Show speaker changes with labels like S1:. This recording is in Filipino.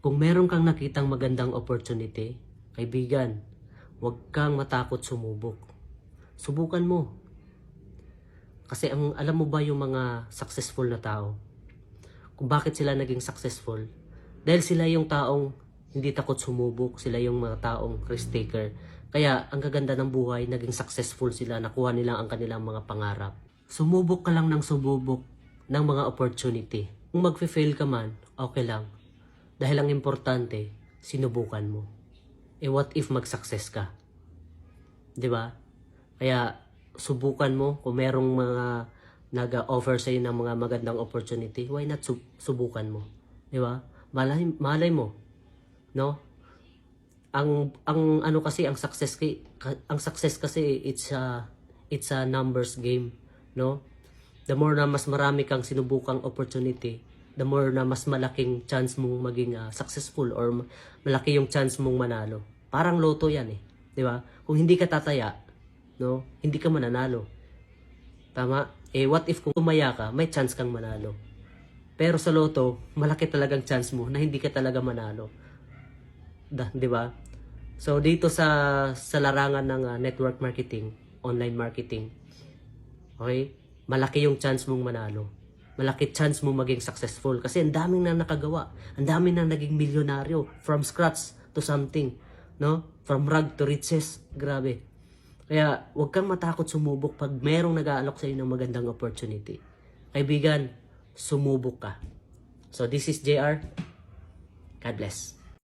S1: Kung meron kang nakitang magandang opportunity, kaibigan, huwag kang matakot sumubok. Subukan mo. Kasi alam mo ba yung mga successful na tao? Kung bakit sila naging successful? Dahil sila yung taong hindi takot sumubok. Sila yung mga taong risk taker. Kaya ang gaganda ng buhay, naging successful sila. Nakuha nila ang kanilang mga pangarap. Sumubok ka lang ng sumubok ng mga opportunity. Kung mag-fail ka man, okay lang. Dahil ang importante, sinubukan mo. What if mag-success ka? 'Di ba? Kaya subukan mo kung merong mga nag-offer sa iyo ng mga magandang opportunity, why not subukan mo? 'Di ba? Malay mo, no? Ang ano kasi ang success kasi it's a numbers game, no? The more na mas marami kang sinubukang opportunity, the more na mas malaking chance mong maging successful or malaki yung chance mong manalo. Parang loto yan eh. Di ba? Kung hindi ka tataya, no, hindi ka mananalo. Tama? What if kung tumaya ka, may chance kang manalo. Pero sa loto, malaki talagang chance mo na hindi ka talaga manalo. Di ba? So dito sa larangan ng network marketing, online marketing, okay? Malaki yung chance mong manalo. Malaki chance mo maging successful kasi ang daming na nakagawa. Ang daming na naging milyonaryo from scratch to something, no? From rag to riches. Grabe. Kaya huwag kang matakot sumubok pag merong nag-aalok sa iyo ng magandang opportunity. Kaibigan, sumubok ka. So this is JR. God bless.